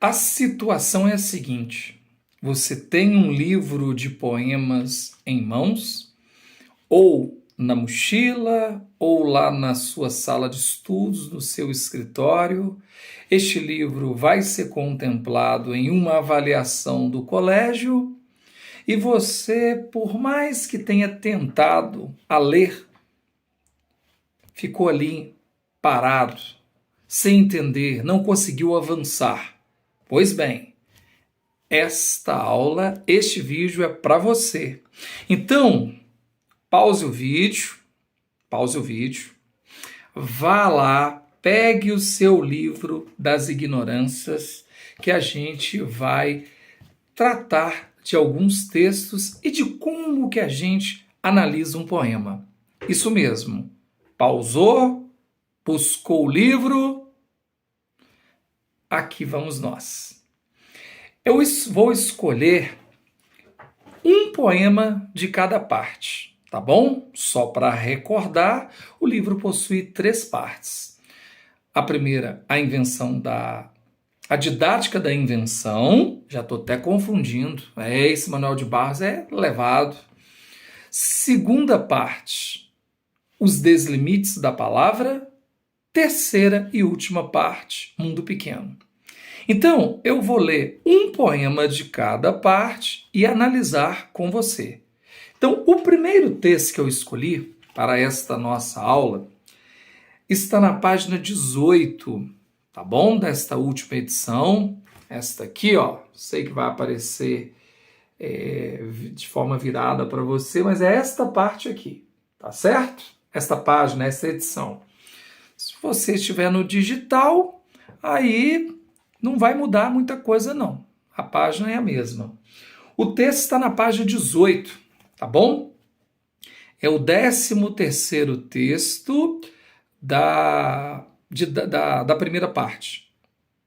A situação é a seguinte: você tem um livro de poemas em mãos, ou na mochila, ou lá na sua sala de estudos, no seu escritório. Este livro vai ser contemplado em uma avaliação do colégio e você, por mais que tenha tentado a ler, ficou ali parado, sem entender, não conseguiu avançar. Pois bem, esta aula, este vídeo é para você. Então, pause o vídeo, vá lá, pegue o seu livro das ignorâncias, que a gente vai tratar de alguns textos e de como que a gente analisa um poema. Isso mesmo, pausou, buscou o livro, aqui vamos nós. Eu vou escolher um poema de cada parte, tá bom? Só para recordar, o livro possui 3 partes. A primeira, a didática da invenção, já estou até confundindo, esse Manuel de Barros é levado. Segunda parte, os deslimites da palavra. Terceira e última parte, Mundo Pequeno. Então, eu vou ler um poema de cada parte e analisar com você. Então, o primeiro texto que eu escolhi para esta nossa aula está na página 18, tá bom? Desta última edição. Esta aqui, ó, sei que vai aparecer de forma virada para você, mas é esta parte aqui, tá certo? Esta página, esta edição. Se você estiver no digital, aí não vai mudar muita coisa, não. A página é a mesma. O texto está na página 18, tá bom? É o 13º texto da primeira parte.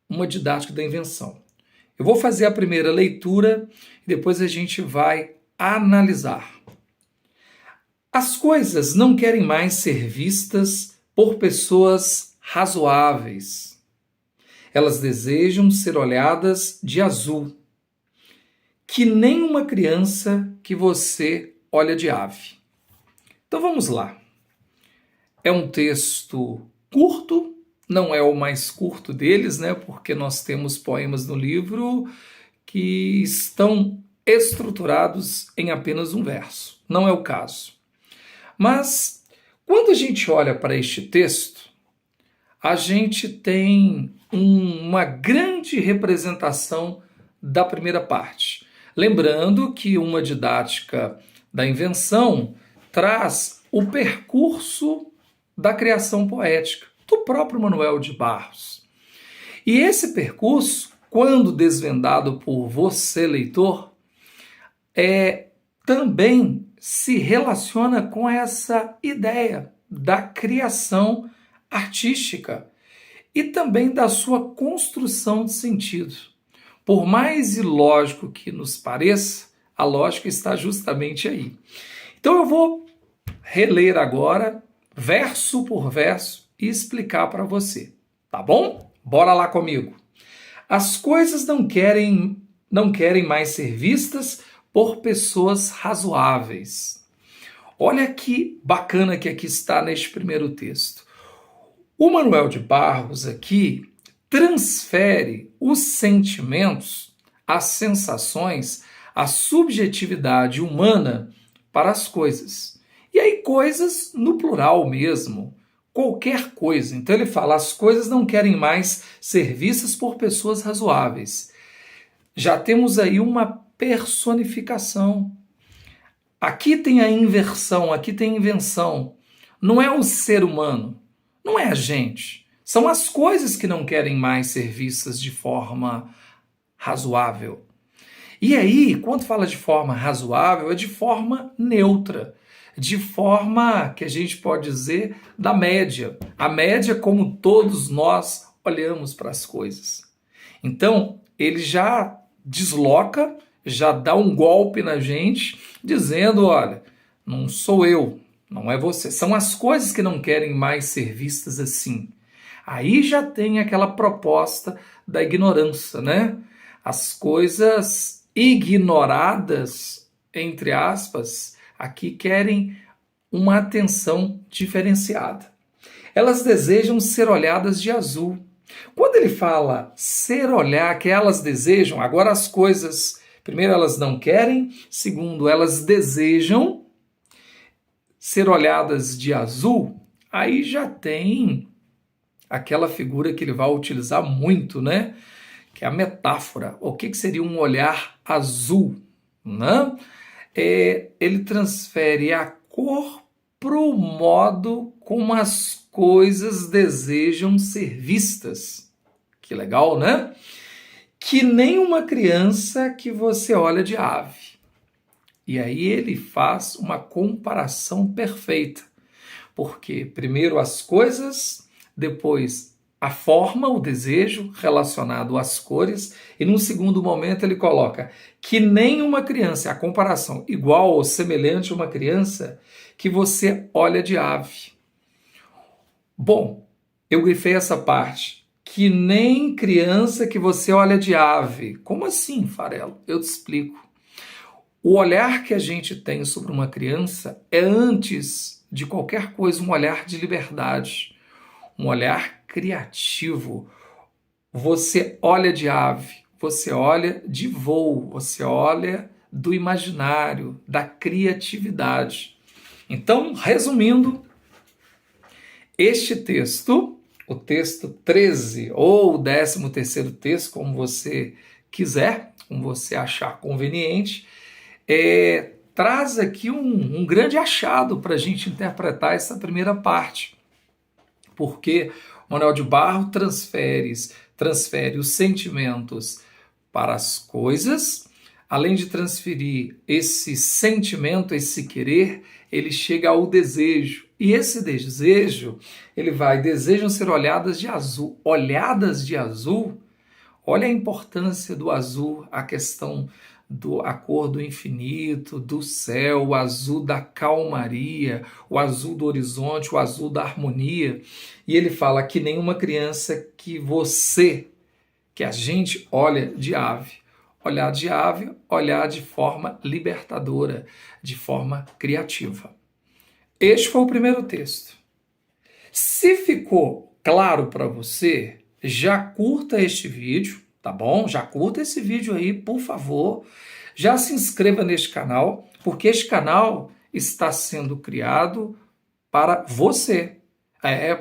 Uma didática da invenção. Eu vou fazer a primeira leitura e depois a gente vai analisar. As coisas não querem mais ser vistas por pessoas razoáveis. Elas desejam ser olhadas de azul, que nem uma criança que você olha de ave. Então vamos lá. É um texto curto, não é o mais curto deles, né? Porque nós temos poemas no livro que estão estruturados em apenas um verso. Não é o caso. Mas quando a gente olha para este texto, a gente tem uma grande representação da primeira parte. Lembrando que uma didática da invenção traz o percurso da criação poética do próprio Manuel de Barros. E esse percurso, quando desvendado por você, leitor, também se relaciona com essa ideia da criação artística e também da sua construção de sentido. Por mais ilógico que nos pareça, a lógica está justamente aí. Então eu vou reler agora, verso por verso, e explicar para você, tá bom? Bora lá comigo. As coisas não querem mais ser vistas por pessoas razoáveis. Olha que bacana que aqui está neste primeiro texto. O Manuel de Barros aqui transfere os sentimentos, as sensações, a subjetividade humana para as coisas. E aí coisas no plural mesmo, qualquer coisa. Então ele fala, as coisas não querem mais ser vistas por pessoas razoáveis. Já temos aí uma personificação. Aqui tem a inversão, aqui tem a invenção. Não é o ser humano, não é a gente. São as coisas que não querem mais ser vistas de forma razoável. E aí, quando fala de forma razoável, é de forma neutra, de forma que a gente pode dizer da média. A média como todos nós olhamos para as coisas. Então, ele já desloca, já dá um golpe na gente, dizendo, olha, não sou eu, não é você. São as coisas que não querem mais ser vistas assim. Aí já tem aquela proposta da ignorância, né? As coisas ignoradas, entre aspas, aqui querem uma atenção diferenciada. Elas desejam ser olhadas de azul. Quando ele fala ser olhar, que elas desejam, agora as coisas, primeiro elas não querem, segundo elas desejam ser olhadas de azul, aí já tem aquela figura que ele vai utilizar muito, né? Que é a metáfora. O que seria um olhar azul? Né? Ele transfere a cor para o modo como as coisas desejam ser vistas. Que legal, né? Que nem uma criança que você olha de ave. E aí ele faz uma comparação perfeita. Porque primeiro as coisas, depois a forma, o desejo relacionado às cores, e num segundo momento ele coloca que nem uma criança, a comparação igual ou semelhante a uma criança que você olha de ave. Bom, eu grifei essa parte. Que nem criança que você olha de ave. Como assim, Farelo? Eu te explico. O olhar que a gente tem sobre uma criança é, antes de qualquer coisa, um olhar de liberdade, um olhar criativo. Você olha de ave, você olha de voo, você olha do imaginário, da criatividade. Então, resumindo, este texto, o texto 13 ou o 13º texto, como você quiser, como você achar conveniente, traz aqui um grande achado para a gente interpretar essa primeira parte, porque Manuel de Barro transfere os sentimentos para as coisas, além de transferir esse sentimento, esse querer, ele chega ao desejo, e esse desejo, desejam ser olhadas de azul, olha a importância do azul, a questão a cor do infinito, do céu, o azul da calmaria, o azul do horizonte, o azul da harmonia. E ele fala que nem uma criança que a gente olha de ave. Olhar de ave, olhar de forma libertadora, de forma criativa. Este foi o primeiro texto. Se ficou claro para você, já curta este vídeo, tá bom? Já curta esse vídeo aí, por favor. Já se inscreva neste canal, porque este canal está sendo criado para você.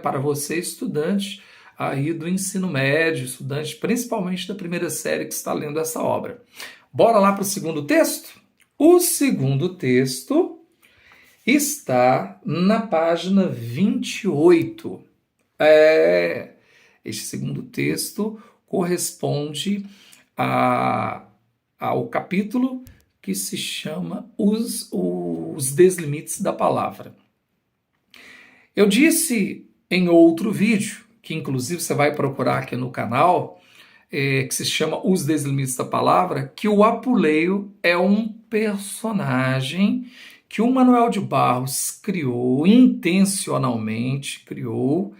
Para você, estudante aí do ensino médio, estudante principalmente da primeira série que está lendo essa obra. Bora lá para o segundo texto? O segundo texto está na página 28. Este segundo texto corresponde ao capítulo que se chama Os Deslimites da Palavra. Eu disse em outro vídeo, que inclusive você vai procurar aqui no canal, que se chama Os Deslimites da Palavra, que o Apuleio é um personagem que o Manuel de Barros criou, intencionalmente criou,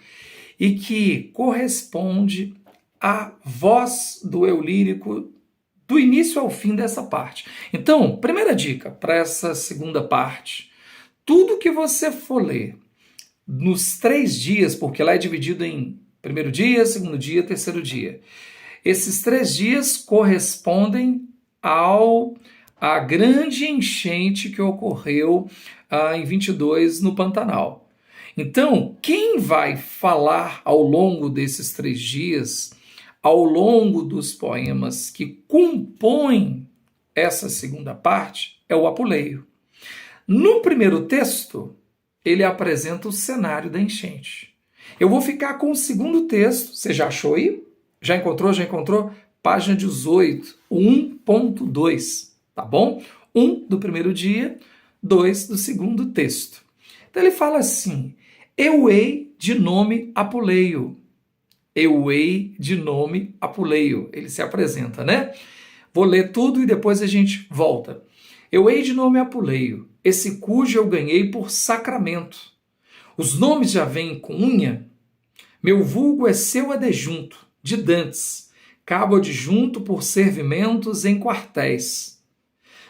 e que corresponde à voz do eu lírico do início ao fim dessa parte. Então, primeira dica para essa segunda parte, tudo que você for ler nos 3 dias, porque lá é dividido em primeiro dia, segundo dia, terceiro dia, esses 3 dias correspondem à grande enchente que ocorreu em 22 no Pantanal. Então, quem vai falar ao longo desses 3 dias, ao longo dos poemas que compõem essa segunda parte, é o Apuleio. No primeiro texto, ele apresenta o cenário da enchente. Eu vou ficar com o segundo texto. Você já achou aí? Já encontrou? Já encontrou? Página 18, 1.2, tá bom? 1 do primeiro dia, 2 do segundo texto. Então ele fala assim: eu hei de nome Apuleio. Eu hei de nome Apuleio. Ele se apresenta, né? Vou ler tudo e depois a gente volta. Eu hei de nome Apuleio, esse cujo eu ganhei por sacramento. Os nomes já vêm com unha, Meu vulgo é seu adjunto, de dantes, cabo adjunto por servimentos em quartéis.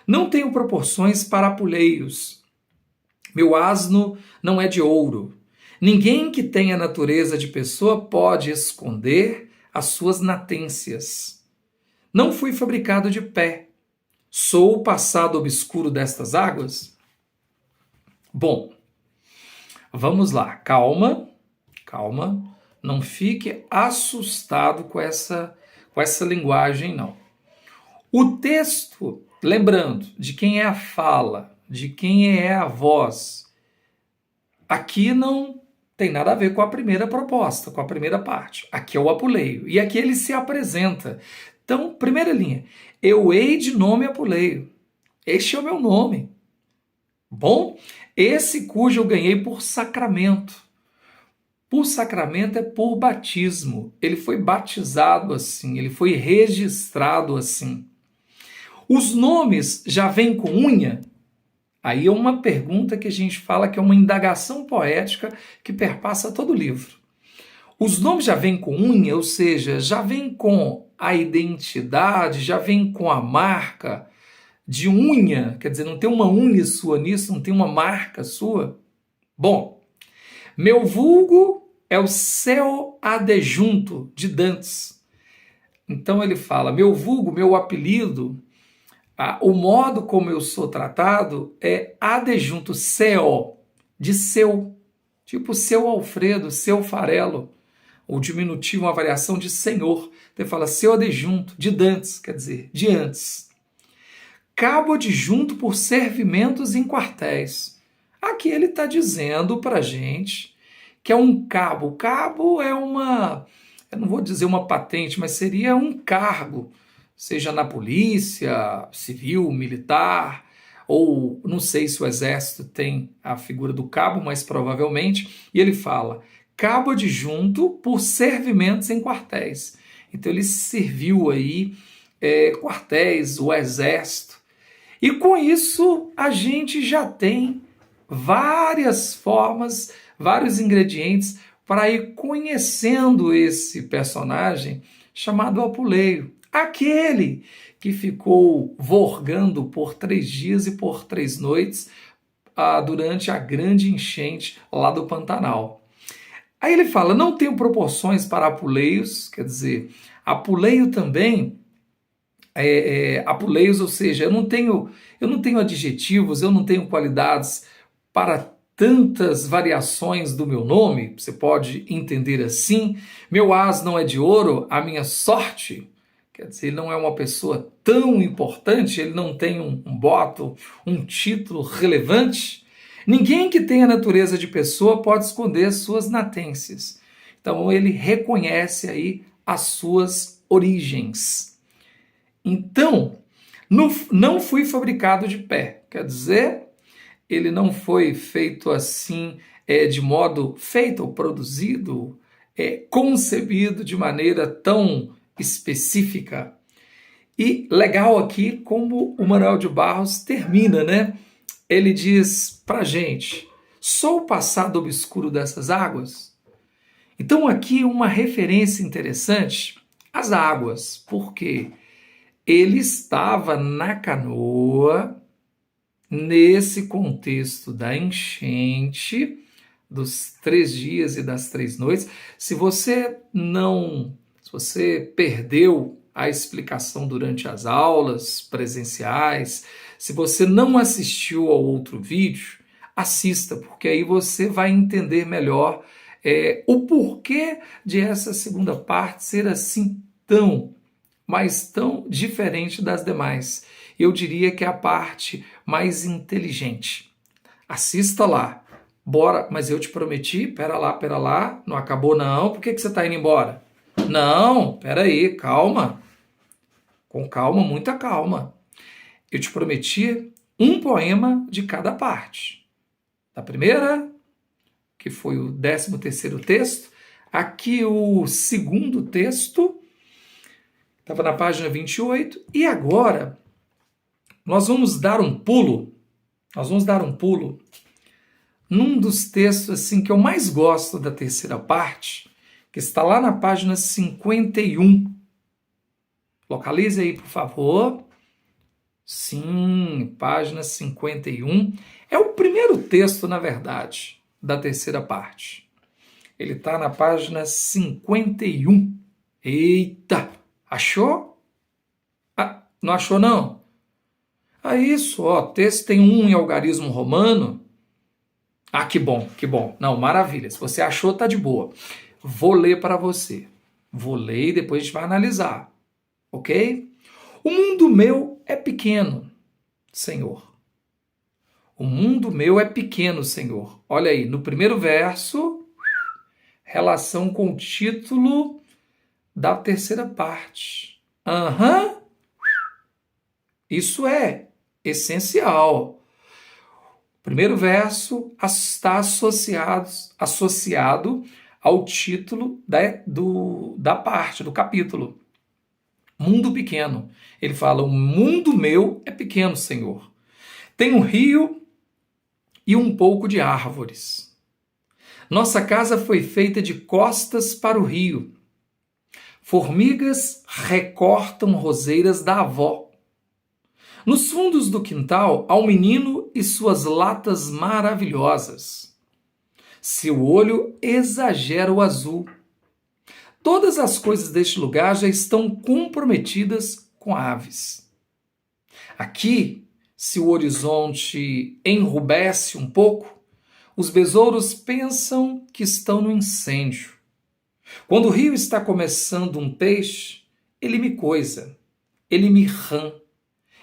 Não tenho proporções para apuleios. Meu asno não é de ouro. Ninguém que tenha natureza de pessoa pode esconder as suas natências. Não fui fabricado de pé. Sou o passado obscuro destas águas? Bom, vamos lá. Calma, calma. Não fique assustado com essa linguagem, não. O texto, lembrando de quem é a fala, de quem é a voz, aqui não tem nada a ver com a primeira proposta, com a primeira parte. Aqui é o Apuleio. E aqui ele se apresenta. Então, primeira linha. Eu hei de nome Apuleio. Este é o meu nome. Bom, esse cujo eu ganhei por sacramento. Por sacramento é por batismo. Ele foi batizado assim, ele foi registrado assim. Os nomes já vêm com unha? Aí é uma pergunta que a gente fala que é uma indagação poética que perpassa todo o livro. Os nomes já vêm com unha, ou seja, já vêm com a identidade, já vêm com a marca de unha, quer dizer, não tem uma unha sua nisso, não tem uma marca sua? Bom, meu vulgo é o seu adjunto de dantes. Então ele fala, meu vulgo, meu apelido, o modo como eu sou tratado é adjunto, seu, de seu, tipo seu Alfredo, seu Farelo, o diminutivo, uma variação de senhor. Então ele fala seu adjunto, de dantes, quer dizer, de antes. Cabo adjunto por servimentos em quartéis. Aqui ele está dizendo para a gente que é um cabo. O cabo é uma, eu não vou dizer uma patente, mas seria um cargo, seja na polícia, civil, militar, ou não sei se o exército tem a figura do cabo, mas provavelmente. E ele fala, cabo adjunto por servimentos em quartéis. Então ele serviu aí quartéis, o exército. E com isso a gente já tem várias formas, vários ingredientes para ir conhecendo esse personagem chamado Apuleio. Aquele que ficou vorgando por 3 dias e por 3 noites durante a grande enchente lá do Pantanal. Aí ele fala, não tenho proporções para apuleios, quer dizer, apuleio também apuleios, ou seja, eu não tenho adjetivos, eu não tenho qualidades para tantas variações do meu nome, você pode entender assim. Meu as não é de ouro, a minha sorte, quer dizer, ele não é uma pessoa tão importante, ele não tem um boto, um título relevante. Ninguém que tenha natureza de pessoa pode esconder suas natências. Então ele reconhece aí as suas origens. Então, não fui fabricado de pé, quer dizer, ele não foi feito assim, de modo feito ou produzido, concebido de maneira tão específica. E legal aqui como o Manuel de Barros termina, né? Ele diz pra gente, sou o passado obscuro dessas águas? Então aqui uma referência interessante, as águas, porque ele estava na canoa, nesse contexto da enchente, dos 3 dias e das 3 noites. Se você perdeu a explicação durante as aulas presenciais, se você não assistiu ao outro vídeo, assista, porque aí você vai entender melhor o porquê de essa segunda parte ser assim mas tão diferente das demais. Eu diria que é a parte mais inteligente. Assista lá. Bora, mas eu te prometi, pera lá, não acabou não, por que você está indo embora? Não, pera aí, calma. Com calma, muita calma. Eu te prometi um poema de cada parte. Da primeira, que foi o 13º texto, aqui o segundo texto, estava na página 28, e agora nós vamos dar um pulo, num dos textos assim que eu mais gosto da terceira parte, que está lá na página 51. Localize aí, por favor. Sim, página 51. É o primeiro texto, na verdade, da terceira parte. Ele está na página 51. Eita! Achou? Ah, não achou, não? Ah, isso, ó, texto tem em algarismo romano. Ah, que bom, que bom. Não, maravilha. Se você achou, tá de boa. Vou ler para você. Vou ler e depois a gente vai analisar. Ok? O mundo meu é pequeno, Senhor. O mundo meu é pequeno, Senhor. Olha aí, no primeiro verso, relação com o título da terceira parte. Aham. Isso é essencial. O primeiro verso está associado ao título da parte, do capítulo. Mundo pequeno. Ele fala, o mundo meu é pequeno, Senhor. Tem um rio e um pouco de árvores. Nossa casa foi feita de costas para o rio. Formigas recortam roseiras da avó. Nos fundos do quintal há um menino e suas latas maravilhosas. Seu olho exagera o azul. Todas as coisas deste lugar já estão comprometidas com aves. Aqui, se o horizonte enrubesce um pouco, os besouros pensam que estão no incêndio. Quando o rio está começando um peixe, ele me coisa, ele me rã,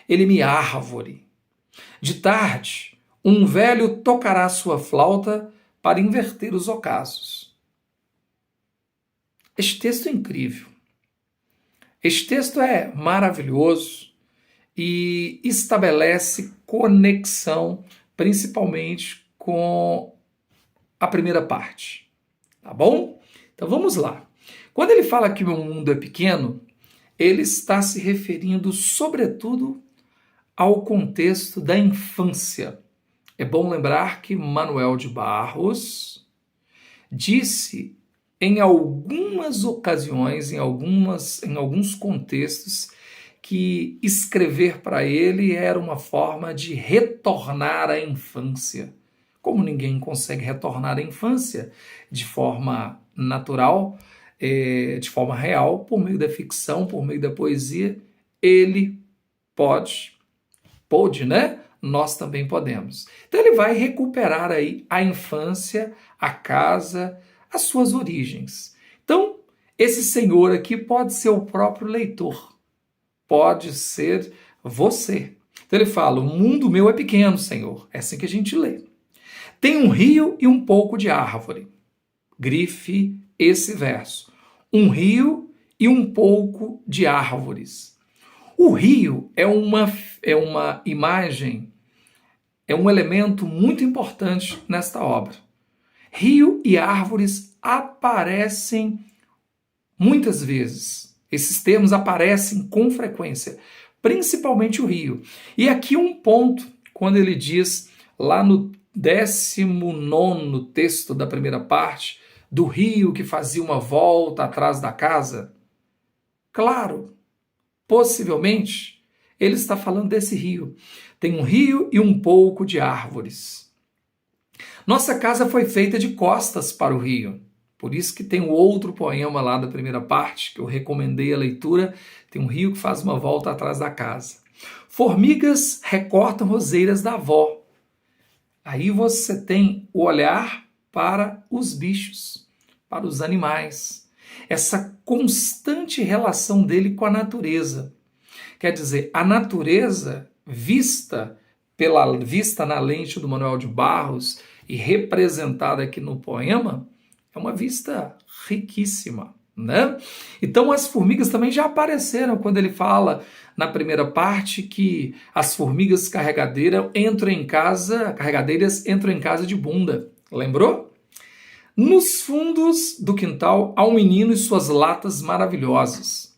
ele me árvore. De tarde, um velho tocará sua flauta para inverter os ocasos. Este texto é incrível. Este texto é maravilhoso e estabelece conexão, principalmente com a primeira parte. Tá bom? Então vamos lá. Quando ele fala que o meu mundo é pequeno, ele está se referindo, sobretudo, ao contexto da infância. É bom lembrar que Manuel de Barros disse em algumas ocasiões, em alguns contextos, que escrever para ele era uma forma de retornar à infância. Como ninguém consegue retornar à infância de forma natural, de forma real, por meio da ficção, por meio da poesia, ele pôde, né? Nós também podemos. Então ele vai recuperar aí a infância, a casa, as suas origens. Então, esse senhor aqui pode ser o próprio leitor, pode ser você. Então ele fala, o mundo meu é pequeno, Senhor. É assim que a gente lê. Tem um rio e um pouco de árvore. Grife esse verso. Um rio e um pouco de árvores. O rio é uma imagem, é um elemento muito importante nesta obra. Rio e árvores aparecem muitas vezes. Esses termos aparecem com frequência, principalmente o rio. E aqui um ponto, quando ele diz lá no 19º texto da primeira parte, do rio que fazia uma volta atrás da casa. Claro, possivelmente, ele está falando desse rio. Tem um rio e um pouco de árvores. Nossa casa foi feita de costas para o rio. Por isso que tem um outro poema lá da primeira parte, que eu recomendei a leitura. Tem um rio que faz uma volta atrás da casa. Formigas recortam roseiras da avó. Aí você tem o olhar para os bichos, para os animais. Essa constante relação dele com a natureza. Quer dizer, a natureza vista na lente do Manuel de Barros e representada aqui no poema, é uma vista riquíssima, né? Então as formigas também já apareceram quando ele fala na primeira parte que as formigas carregadeiras entram em casa de bunda. Lembrou? Nos fundos do quintal há um menino e suas latas maravilhosas.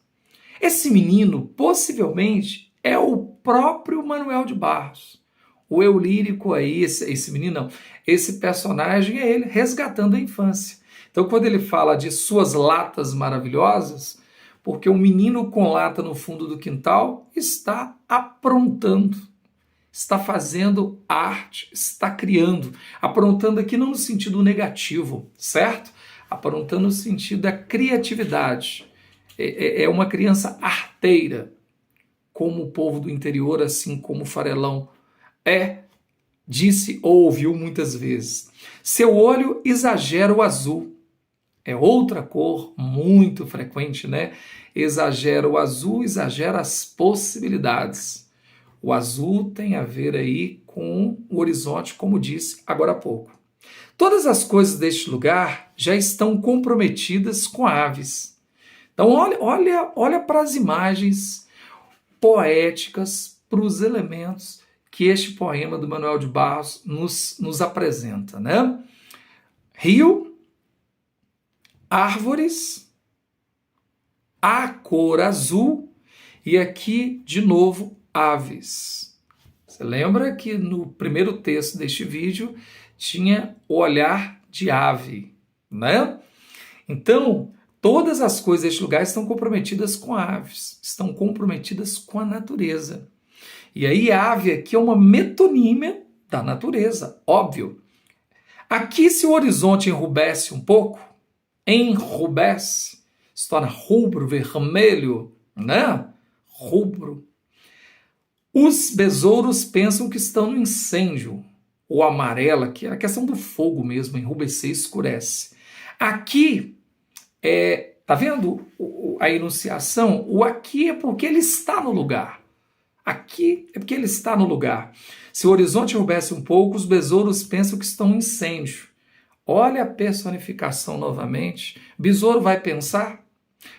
Esse menino, possivelmente, é o próprio Manuel de Barros. O eu lírico aí, esse menino não, esse personagem é ele resgatando a infância. Então, quando ele fala de suas latas maravilhosas, porque um menino com lata no fundo do quintal está aprontando, está fazendo arte, está criando. Aprontando aqui não no sentido negativo, certo? Aprontando no sentido da criatividade. É uma criança arteira, como o povo do interior, assim como o farelão disse ou ouviu muitas vezes. Seu olho exagera o azul. É outra cor muito frequente, né? Exagera o azul, exagera as possibilidades. O azul tem a ver aí com o horizonte, como disse agora há pouco. Todas as coisas deste lugar já estão comprometidas com aves. Então olha para as imagens poéticas, para os elementos que este poema do Manuel de Barros nos apresenta, né? Rio, árvores, a cor azul e aqui, de novo, aves. Você lembra que no primeiro texto deste vídeo tinha o olhar de ave, né? Então, todas as coisas deste lugar estão comprometidas com aves, estão comprometidas com a natureza. E aí, ave aqui é uma metonímia da natureza, óbvio. Aqui, se o horizonte enrubesce um pouco, se torna rubro, vermelho, né? Rubro. Os besouros pensam que estão no incêndio. O amarelo, que é a questão do fogo mesmo, enrubescer, escurece. Aqui, tá vendo a enunciação? O aqui é porque ele está no lugar. Aqui é porque ele está no lugar. Se o horizonte enrubesce um pouco, os besouros pensam que estão no incêndio. Olha a personificação novamente. Besouro vai pensar,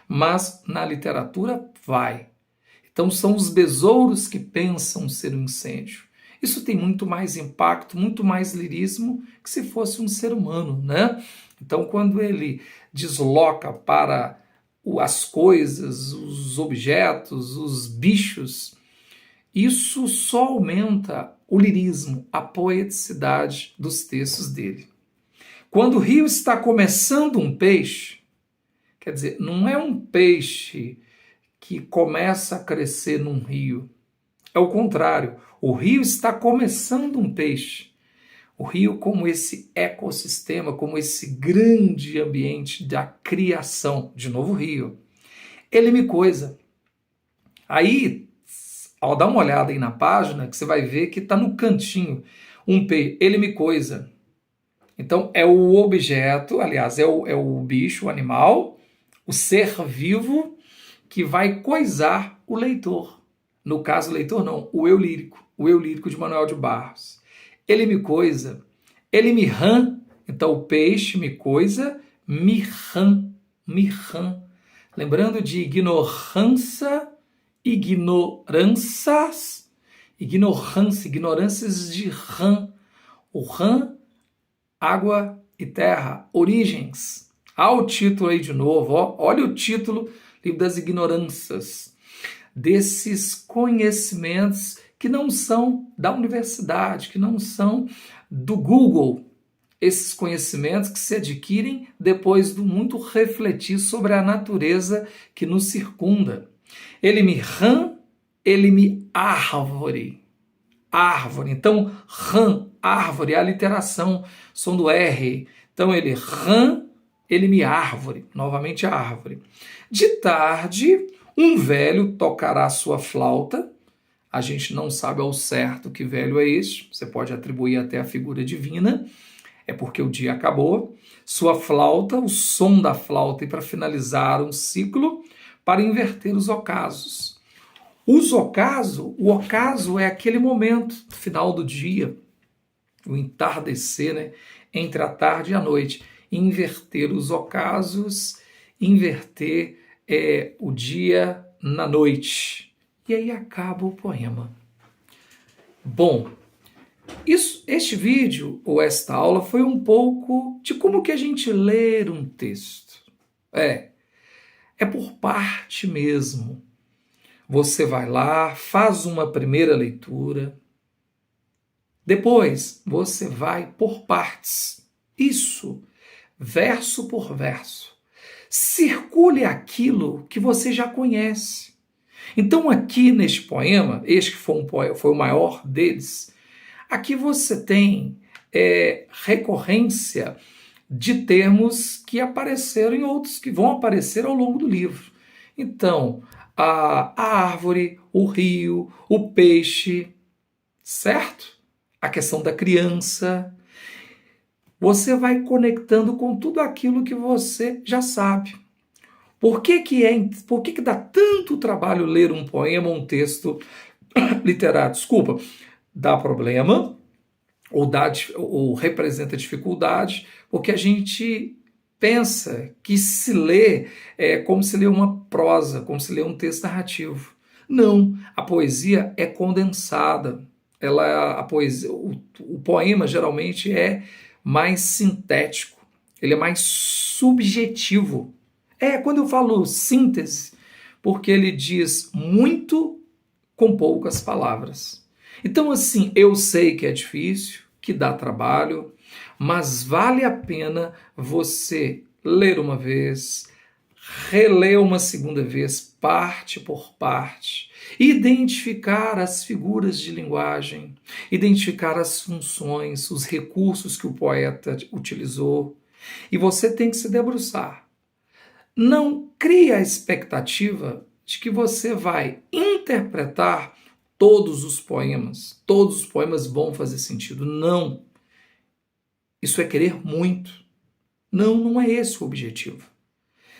mas na literatura vai. Então são os besouros que pensam ser um incêndio. Isso tem muito mais impacto, muito mais lirismo que se fosse um ser humano, né? Então quando ele desloca para as coisas, os objetos, os bichos, isso só aumenta o lirismo, a poeticidade dos textos dele. Quando o rio está começando um peixe, quer dizer, não é um peixe que começa a crescer num rio. É o contrário. O rio está começando um peixe. O rio como esse ecossistema, como esse grande ambiente da criação. De novo, o rio. Ele me coisa. Aí, ao dar uma olhada aí na página, que você vai ver que está no cantinho um peixe. Ele me coisa. Então, é o objeto, aliás, é o bicho, o animal, o ser vivo que vai coisar o leitor. No caso, o leitor não, o eu lírico de Manuel de Barros. Ele me coisa, ele me rã, então o peixe me coisa, me rã. Lembrando de ignorâncias de rã. O rã, água e terra, origens. O título aí de novo, olha o título, livro das ignorâncias, desses conhecimentos que não são da universidade, que não são do Google, esses conhecimentos que se adquirem depois do muito refletir sobre a natureza que nos circunda. Ele me rã, ele me árvore. Então, rã, árvore, é a literação, som do R. Então, ele rã, ele me árvore, novamente a árvore. De tarde, um velho tocará sua flauta. A gente não sabe ao certo que velho é este, você pode atribuir até a figura divina, é porque o dia acabou. Sua flauta, o som da flauta, e para finalizar um ciclo, para inverter os ocasos. O ocaso é aquele momento, final do dia, o entardecer, né? Entre a tarde e a noite. Inverter os ocasos, inverter o dia na noite. E aí acaba o poema. Bom, este vídeo, ou esta aula, foi um pouco de como que a gente lê um texto. É por parte mesmo. Você vai lá, faz uma primeira leitura, depois você vai por partes. Isso verso por verso. Circule aquilo que você já conhece. Então, aqui neste poema, este que foi o maior deles, aqui você tem recorrência de termos que apareceram em outros, que vão aparecer ao longo do livro. Então, a árvore, o rio, o peixe, certo? A questão da criança. Você vai conectando com tudo aquilo que você já sabe. Por que dá tanto trabalho ler um poema ou um texto literário? Desculpa, dá problema ou representa dificuldade, porque a gente pensa que se lê é como se lê uma prosa, como se lê um texto narrativo. Não, a poesia é condensada. O poema geralmente é mais sintético, ele é mais subjetivo. Quando eu falo síntese, porque ele diz muito com poucas palavras. Então, assim, eu sei que é difícil, que dá trabalho, mas vale a pena você ler uma vez, reler uma segunda vez, parte por parte, identificar as figuras de linguagem, identificar as funções, os recursos que o poeta utilizou, e você tem que se debruçar. Não crie a expectativa de que você vai interpretar todos os poemas vão fazer sentido. Não. Isso é querer muito. Não, não é esse o objetivo.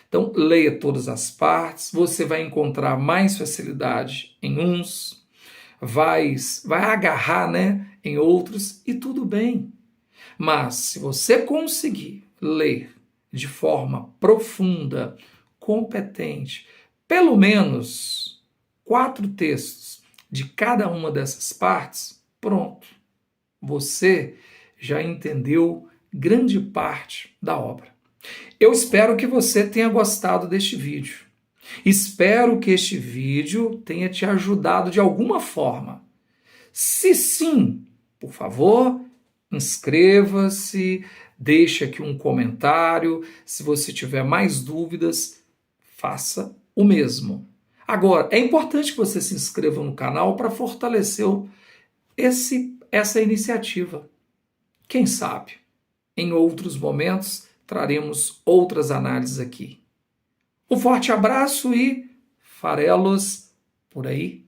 Então, leia todas as partes, você vai encontrar mais facilidade em uns, vai agarrar, em outros, e tudo bem. Mas, se você conseguir ler de forma profunda, competente, pelo menos 4 textos de cada uma dessas partes, pronto. Você já entendeu grande parte da obra. Eu espero que você tenha gostado deste vídeo. Espero que este vídeo tenha te ajudado de alguma forma. Se sim, por favor, inscreva-se, deixe aqui um comentário. Se você tiver mais dúvidas, faça o mesmo. Agora, é importante que você se inscreva no canal para fortalecer essa iniciativa. Quem sabe, em outros momentos, traremos outras análises aqui. Um forte abraço e farelos por aí.